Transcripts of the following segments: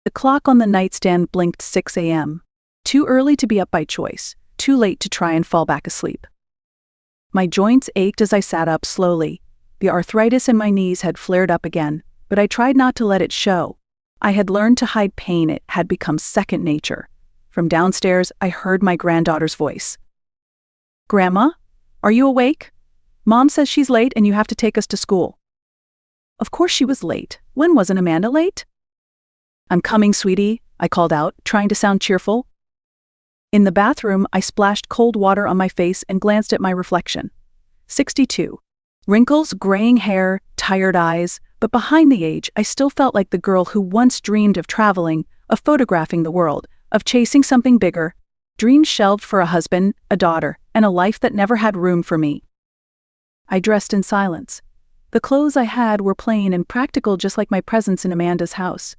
The clock on the nightstand blinked 6 a.m. Too early to be up by choice, too late to try and fall back asleep. My joints ached as I sat up slowly. The arthritis in my knees had flared up again, but I tried not to let it show. I had learned to hide pain. It had become second nature. From downstairs, I heard my granddaughter's voice. "Grandma, are you awake? Mom says she's late and you have to take us to school." Of course she was late. When wasn't Amanda late? "I'm coming, sweetie," I called out, trying to sound cheerful. In the bathroom, I splashed cold water on my face and glanced at my reflection. 62. Wrinkles, graying hair, tired eyes, but behind the age, I still felt like the girl who once dreamed of traveling, of photographing the world, of chasing something bigger, dreams shelved for a husband, a daughter, and a life that never had room for me. I dressed in silence. The clothes I had were plain and practical, just like my presence in Amanda's house.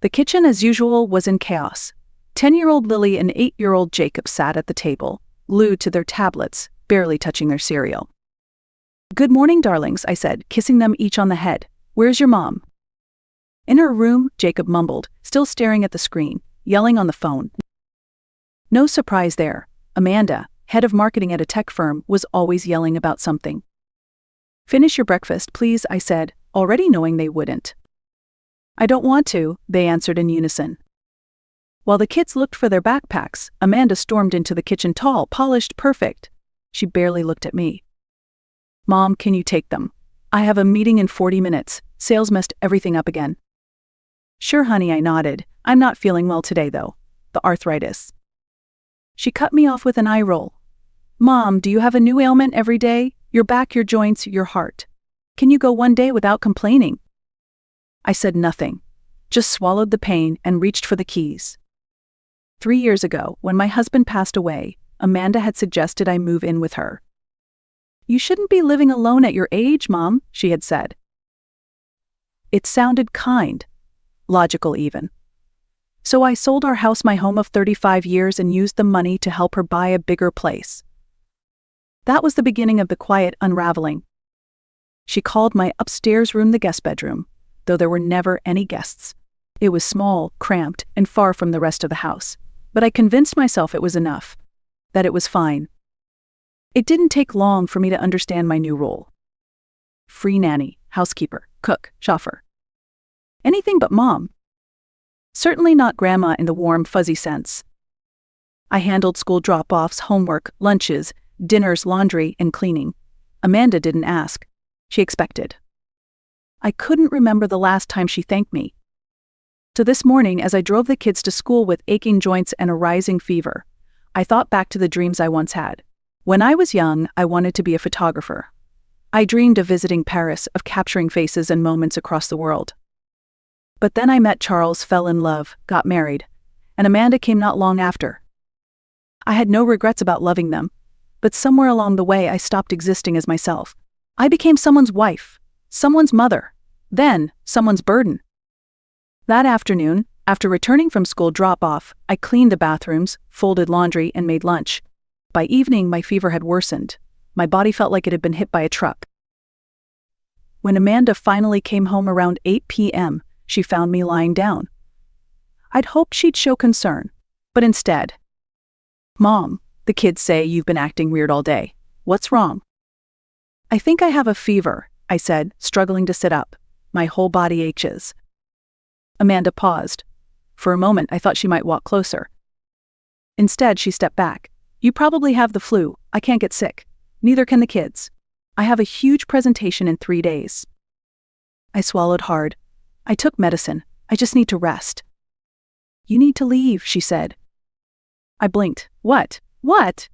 The kitchen, as usual, was in chaos. 10-year-old Lily and 8-year-old Jacob sat at the table, glued to their tablets, barely touching their cereal. "Good morning, darlings," I said, kissing them each on the head. "Where's your mom?" "In her room," Jacob mumbled, still staring at the screen, yelling on the phone. No surprise there. Amanda, head of marketing at a tech firm, was always yelling about something. "Finish your breakfast, please," I said, already knowing they wouldn't. "I don't want to," they answered in unison. While the kids looked for their backpacks, Amanda stormed into the kitchen, tall, polished, perfect. She barely looked at me. "Mom, can you take them? I have a meeting in 40 minutes. Sales messed everything up again." "Sure, honey," I nodded. "I'm not feeling well today, though. The arthritis." She cut me off with an eye roll. "Mom, do you have a new ailment every day? Your back, your joints, your heart. Can you go one day without complaining?" I said nothing, just swallowed the pain and reached for the keys. 3 years ago, when my husband passed away, Amanda had suggested I move in with her. "You shouldn't be living alone at your age, Mom," she had said. It sounded kind, logical even. So I sold our house, my home of 35 years, and used the money to help her buy a bigger place. That was the beginning of the quiet unraveling. She called my upstairs room the guest bedroom, though there were never any guests. It was small, cramped, and far from the rest of the house. But I convinced myself it was enough, that it was fine. It didn't take long for me to understand my new role. Free nanny, housekeeper, cook, chauffeur. Anything but mom. Certainly not grandma in the warm, fuzzy sense. I handled school drop-offs, homework, lunches, dinners, laundry, and cleaning. Amanda didn't ask. She expected. I couldn't remember the last time she thanked me. So this morning, as I drove the kids to school with aching joints and a rising fever, I thought back to the dreams I once had. When I was young, I wanted to be a photographer. I dreamed of visiting Paris, of capturing faces and moments across the world. But then I met Charles, fell in love, got married, and Amanda came not long after. I had no regrets about loving them, but somewhere along the way I stopped existing as myself. I became someone's wife, someone's mother, then someone's burden. That afternoon, after returning from school drop-off, I cleaned the bathrooms, folded laundry, and made lunch. By evening, my fever had worsened. My body felt like it had been hit by a truck. When Amanda finally came home around 8 p.m., she found me lying down. I'd hoped she'd show concern, but instead, "Mom, the kids say you've been acting weird all day. What's wrong?" "I think I have a fever," I said, struggling to sit up. "My whole body aches." Amanda paused. For a moment, I thought she might walk closer. Instead, she stepped back. "You probably have the flu. I can't get sick. Neither can the kids. I have a huge presentation in 3 days." I swallowed hard. "I took medicine. I just need to rest." "You need to leave," she said. I blinked. What? What?"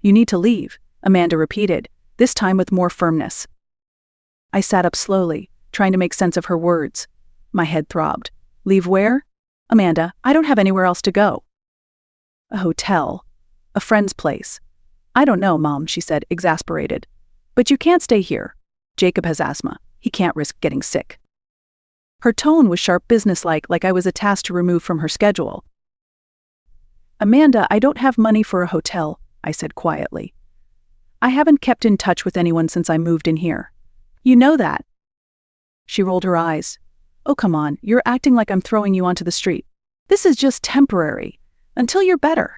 "You need to leave," Amanda repeated, this time with more firmness. I sat up slowly, trying to make sense of her words. My head throbbed. "Leave where?" "Amanda, I don't have anywhere else to go." "A hotel. A friend's place." "I don't know, Mom," she said, exasperated. "But you can't stay here. Jacob has asthma. He can't risk getting sick." Her tone was sharp, businesslike, like I was a task to remove from her schedule. "Amanda, I don't have money for a hotel," I said quietly. "I haven't kept in touch with anyone since I moved in here. You know that." She rolled her eyes. "Oh, come on, you're acting like I'm throwing you onto the street. This is just temporary. Until you're better."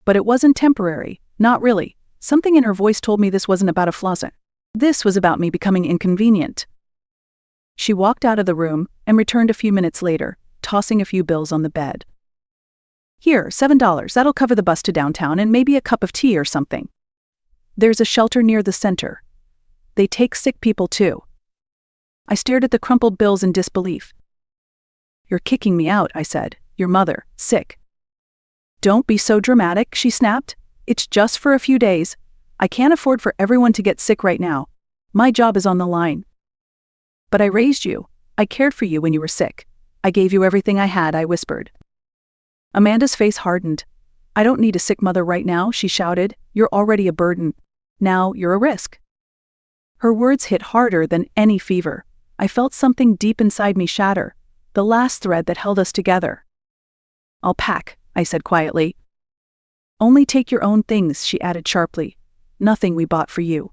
But it wasn't temporary, not really. Something in her voice told me this wasn't about a flossing. This was about me becoming inconvenient. She walked out of the room and returned a few minutes later, tossing a few bills on the bed. "Here, $7, that'll cover the bus to downtown and maybe a cup of tea or something. There's a shelter near the center. They take sick people too." I stared at the crumpled bills in disbelief. "You're kicking me out," I said. "Your mother, sick." "Don't be so dramatic," she snapped. "It's just for a few days. I can't afford for everyone to get sick right now. My job is on the line." "But I raised you. I cared for you when you were sick. I gave you everything I had," I whispered. Amanda's face hardened. "I don't need a sick mother right now," she shouted. "You're already a burden. Now you're a risk." Her words hit harder than any fever. I felt something deep inside me shatter, the last thread that held us together. "I'll pack," I said quietly. "Only take your own things," she added sharply. "Nothing we bought for you."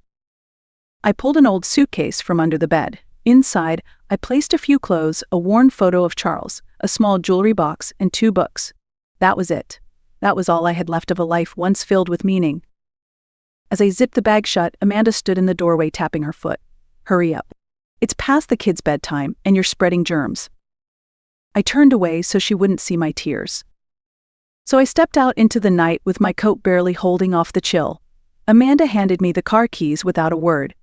I pulled an old suitcase from under the bed. Inside, I placed a few clothes, a worn photo of Charles, a small jewelry box, and 2 books. That was it. That was all I had left of a life once filled with meaning. As I zipped the bag shut, Amanda stood in the doorway tapping her foot. "Hurry up. It's past the kids' bedtime, and you're spreading germs." I turned away so she wouldn't see my tears. So I stepped out into the night with my coat barely holding off the chill. Amanda handed me the car keys without a word.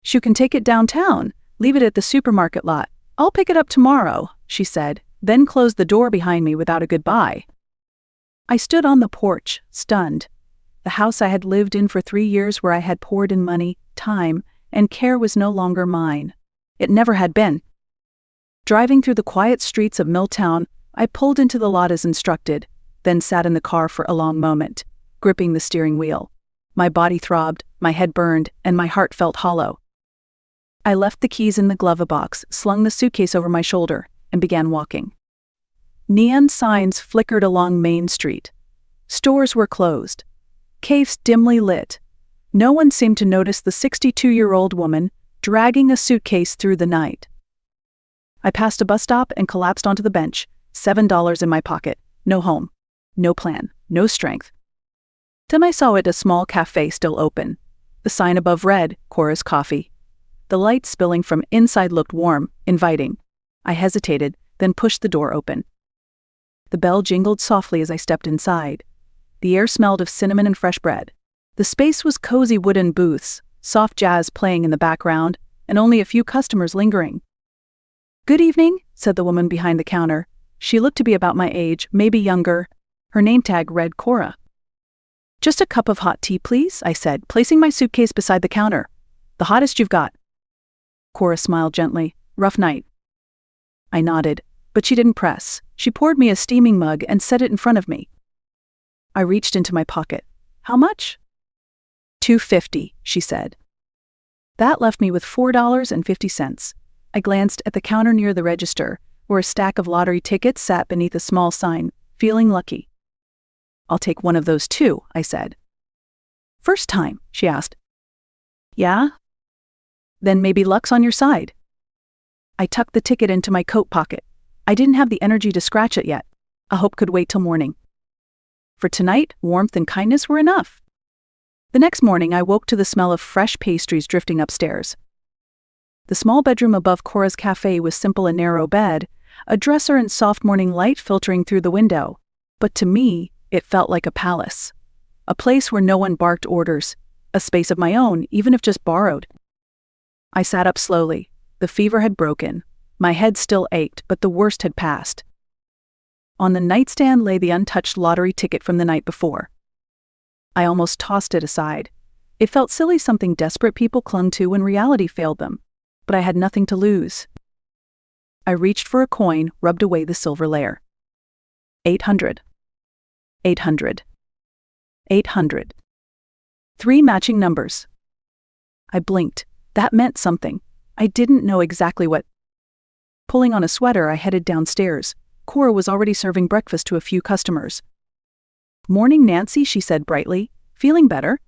"You can take it downtown. Leave it at the supermarket lot. I'll pick it up tomorrow," she said, then closed the door behind me without a goodbye. I stood on the porch, stunned. The house I had lived in for 3 years, where I had poured in money, time, and care, was no longer mine. It never had been. Driving through the quiet streets of Milltown, I pulled into the lot as instructed, then sat in the car for a long moment, gripping the steering wheel. My body throbbed, my head burned, and my heart felt hollow. I left the keys in the glove box, slung the suitcase over my shoulder, and began walking. Neon signs flickered along Main Street. Stores were closed. Cafes dimly lit. No one seemed to notice the 62-year-old woman dragging a suitcase through the night. I passed a bus stop and collapsed onto the bench, $7 in my pocket. No home. No plan. No strength. Then I saw it, a small cafe still open. The sign above read, "Cora's Coffee." The light spilling from inside looked warm, inviting. I hesitated, then pushed the door open. The bell jingled softly as I stepped inside. The air smelled of cinnamon and fresh bread. The space was cozy wooden booths, soft jazz playing in the background, and only a few customers lingering. "Good evening," said the woman behind the counter. She looked to be about my age, maybe younger. Her name tag read Cora. "Just a cup of hot tea, please," I said, placing my suitcase beside the counter. "The hottest you've got." Cora smiled gently. "Rough night." I nodded, but she didn't press. She poured me a steaming mug and set it in front of me. I reached into my pocket. "How much?" $2.50, she said. That left me with $4.50. I glanced at the counter near the register, where a stack of lottery tickets sat beneath a small sign, feeling lucky. "I'll take one of those too," I said. "First time?" she asked. "Yeah?" "Then maybe luck's on your side." I tucked the ticket into my coat pocket. I didn't have the energy to scratch it yet. A hope could wait till morning. For tonight, warmth and kindness were enough. The next morning, I woke to the smell of fresh pastries drifting upstairs. The small bedroom above Cora's Cafe was simple, a narrow bed, a dresser and soft morning light filtering through the window. But to me, it felt like a palace. A place where no one barked orders. A space of my own, even if just borrowed. I sat up slowly. The fever had broken. My head still ached, but the worst had passed. On the nightstand lay the untouched lottery ticket from the night before. I almost tossed it aside. It felt silly, something desperate people clung to when reality failed them. But I had nothing to lose. I reached for a coin, rubbed away the silver layer. 800. 800. 800. 3 matching numbers. I blinked. That meant something. I didn't know exactly what. Pulling on a sweater, I headed downstairs. Cora was already serving breakfast to a few customers. "Morning, Nancy," she said brightly. "Feeling better?"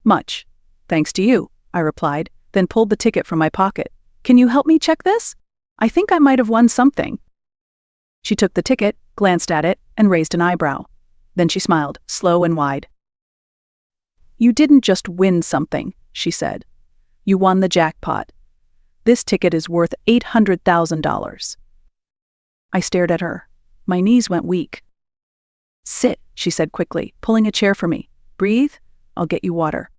"Much. Thanks to you," I replied, then pulled the ticket from my pocket. "Can you help me check this?" I think I might have won something." She took the ticket, glanced at it, and raised an eyebrow. Then she smiled, slow and wide. "You didn't just win something," she said. "You won the jackpot. This ticket is worth $800,000. I stared at her. My knees went weak. "Sit," she said quickly, pulling a chair for me. "Breathe. I'll get you water."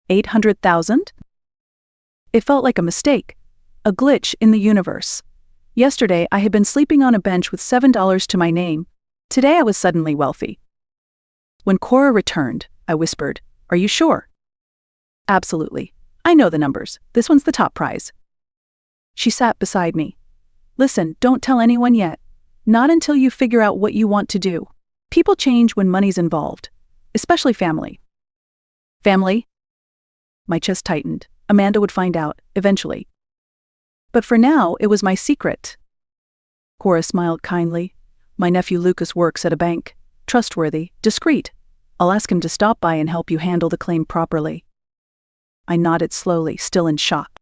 800,000? It felt like a mistake, a glitch in the universe. Yesterday, I had been sleeping on a bench with $7 to my name. Today, I was suddenly wealthy. When Cora returned, I whispered, "Are you sure?" "Absolutely. I know the numbers. This one's the top prize." She sat beside me. "Listen, don't tell anyone yet. Not until you figure out what you want to do. People change when money's involved, especially family." "Family?" My chest tightened. Amanda would find out, eventually. But for now, it was my secret. Cora smiled kindly. "My nephew Lucas works at a bank. Trustworthy, discreet. I'll ask him to stop by and help you handle the claim properly." I nodded slowly, still in shock.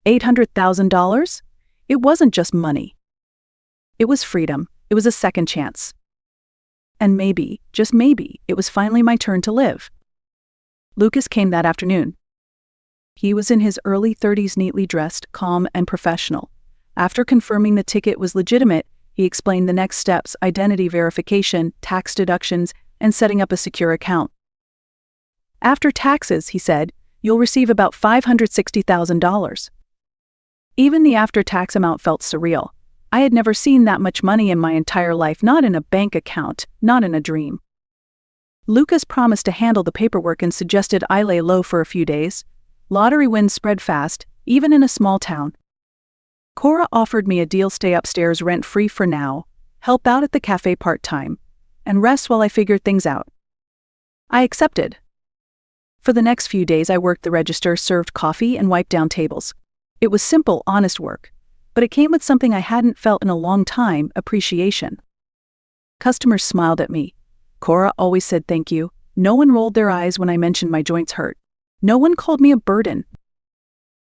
$800,000? It wasn't just money. It was freedom. It was a second chance. And maybe, just maybe, it was finally my turn to live. Lucas came that afternoon. He was in his early 30s, neatly dressed, calm, and professional. After confirming the ticket was legitimate, he explained the next steps: identity verification, tax deductions, and setting up a secure account. "After taxes," he said, "you'll receive about $560,000. Even the after-tax amount felt surreal. I had never seen that much money in my entire life, not in a bank account, not in a dream. Lucas promised to handle the paperwork and suggested I lay low for a few days. Lottery wins spread fast, even in a small town. Cora offered me a deal: stay upstairs rent-free for now, help out at the cafe part-time, and rest while I figured things out. I accepted. For the next few days I worked the register, served coffee, and wiped down tables. It was simple, honest work, but it came with something I hadn't felt in a long time: appreciation. Customers smiled at me. Cora always said thank you. No one rolled their eyes when I mentioned my joints hurt. No one called me a burden.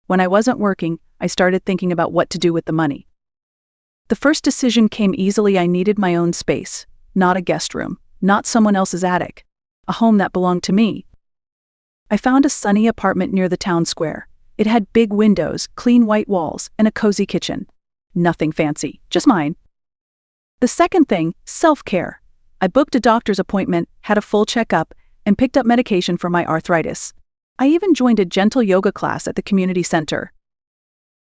When I wasn't working, I started thinking about what to do with the money. The first decision came easily. I needed my own space, not a guest room, not someone else's attic, a home that belonged to me. I found a sunny apartment near the town square. It had big windows, clean white walls, and a cozy kitchen. Nothing fancy, just mine. The second thing, self-care. I booked a doctor's appointment, had a full checkup, and picked up medication for my arthritis. I even joined a gentle yoga class at the community center.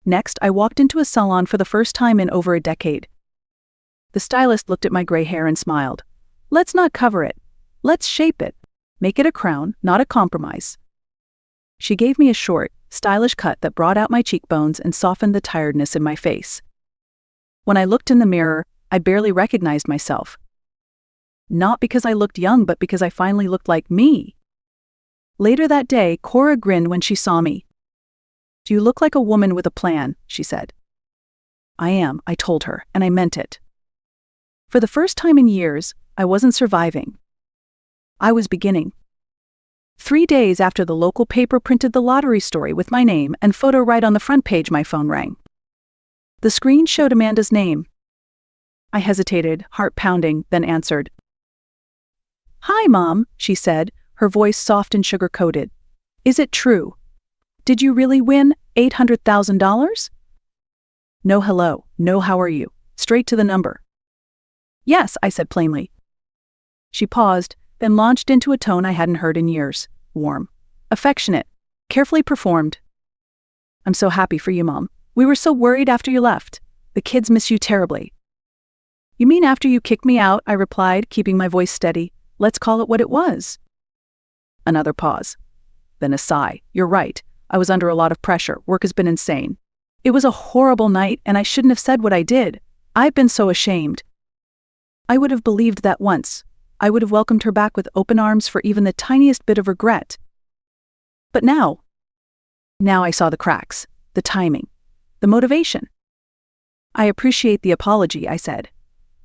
Next, I walked into a salon for the first time in over a decade. The stylist looked at my gray hair and smiled. "Let's not cover it. Let's shape it. Make it a crown, not a compromise." She gave me a short, stylish cut that brought out my cheekbones and softened the tiredness in my face. When I looked in the mirror, I barely recognized myself. Not because I looked young, but because I finally looked like me. Later that day, Cora grinned when she saw me. "You look like a woman with a plan," she said. "I am," I told her, and I meant it. For the first time in years, I wasn't surviving. I was beginning. 3 days after the local paper printed the lottery story with my name and photo right on the front page, my phone rang. The screen showed Amanda's name. I hesitated, heart pounding, then answered. "Hi, Mom," she said, her voice soft and sugar-coated. "Is it true? Did you really win $800,000? No hello, no how are you, straight to the number." "Yes," I said plainly. She paused, then launched into a tone I hadn't heard in years. Warm, affectionate, carefully performed. "I'm so happy for you, Mom. We were so worried after you left. The kids miss you terribly." "You mean after you kicked me out?" I replied, keeping my voice steady. "Let's call it what it was." Another pause. Then a sigh. "You're right. I was under a lot of pressure. Work has been insane. It was a horrible night, and I shouldn't have said what I did. I've been so ashamed." I would have believed that once. I would have welcomed her back with open arms for even the tiniest bit of regret. But now I saw the cracks, the timing, the motivation. "I appreciate the apology," I said.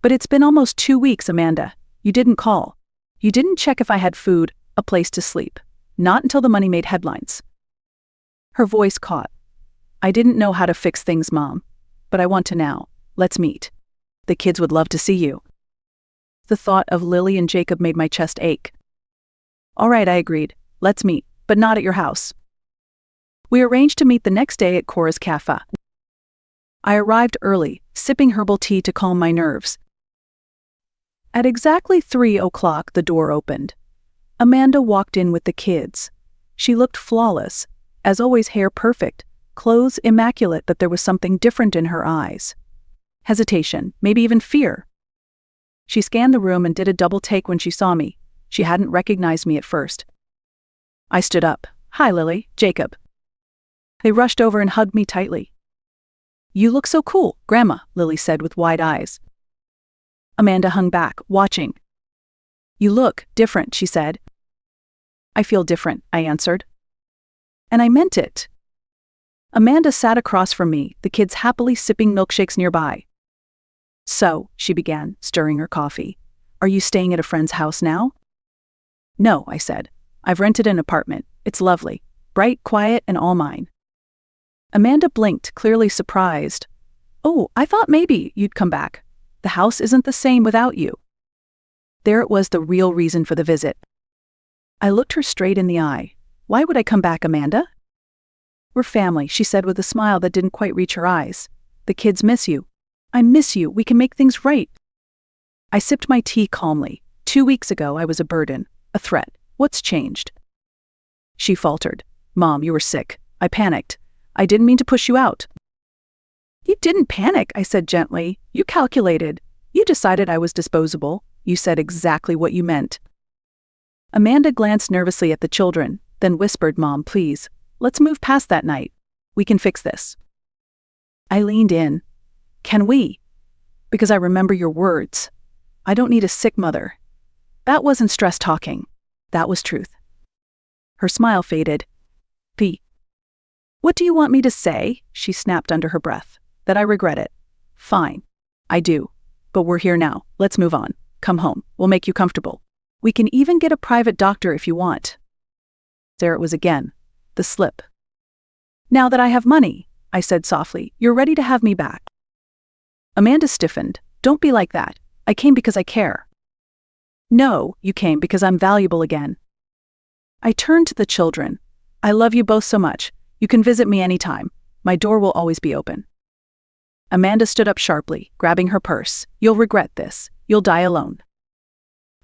"But it's been almost 2 weeks, Amanda. You didn't call. You didn't check if I had food, a place to sleep. Not until the money made headlines." Her voice caught. I didn't know how to fix things, Mom. But I want to now. Let's meet. The kids would love to see you. The thought of Lily and Jacob made my chest ache. All right, I agreed. Let's meet, but not at your house. We arranged to meet the next day at Cora's Cafe. I arrived early, sipping herbal tea to calm my nerves. At exactly 3 o'clock, the door opened. Amanda walked in with the kids. She looked flawless, as always, hair perfect, clothes immaculate, but there was something different in her eyes. Hesitation, maybe even fear. She scanned the room and did a double take when she saw me. She hadn't recognized me at first. I stood up. Hi, Lily, Jacob. They rushed over and hugged me tightly. You look so cool, Grandma, Lily said with wide eyes. Amanda hung back, watching. You look different, she said. I feel different, I answered. And I meant it. Amanda sat across from me, the kids happily sipping milkshakes nearby. So, she began, stirring her coffee. Are you staying at a friend's house now? No, I said. I've rented an apartment. It's lovely. Bright, quiet, and all mine. Amanda blinked, clearly surprised. Oh, I thought maybe you'd come back. The house isn't the same without you. There it was, the real reason for the visit. I looked her straight in the eye. Why would I come back, Amanda? We're family, she said with a smile that didn't quite reach her eyes. The kids miss you. I miss you. We can make things right. I sipped my tea calmly. 2 weeks ago, I was a burden, a threat. What's changed? She faltered. Mom, you were sick. I panicked. I didn't mean to push you out. You didn't panic, I said gently. You calculated. You decided I was disposable. You said exactly what you meant. Amanda glanced nervously at the children, then whispered, Mom, please, let's move past that night. We can fix this. I leaned in. Can we? Because I remember your words. I don't need a sick mother. That wasn't stress talking. That was truth. Her smile faded. P. What do you want me to say? She snapped under her breath. That I regret it. Fine. I do. But we're here now. Let's move on. Come home. We'll make you comfortable. We can even get a private doctor if you want. There it was again. The slip. Now that I have money, I said softly, you're ready to have me back. Amanda stiffened. Don't be like that. I came because I care. No, you came because I'm valuable again. I turned to the children. I love you both so much. You can visit me anytime. My door will always be open. Amanda stood up sharply, grabbing her purse. You'll regret this. You'll die alone.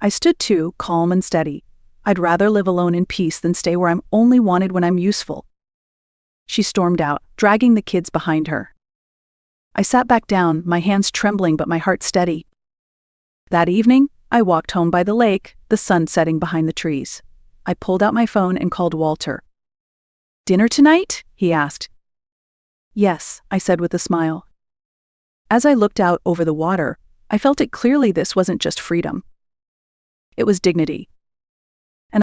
I stood too, calm and steady. I'd rather live alone in peace than stay where I'm only wanted when I'm useful. She stormed out, dragging the kids behind her. I sat back down, my hands trembling but my heart steady. That evening, I walked home by the lake, the sun setting behind the trees. I pulled out my phone and called Walter. Dinner tonight? He asked. Yes, I said with a smile. As I looked out over the water, I felt it clearly. This wasn't just freedom. It was dignity.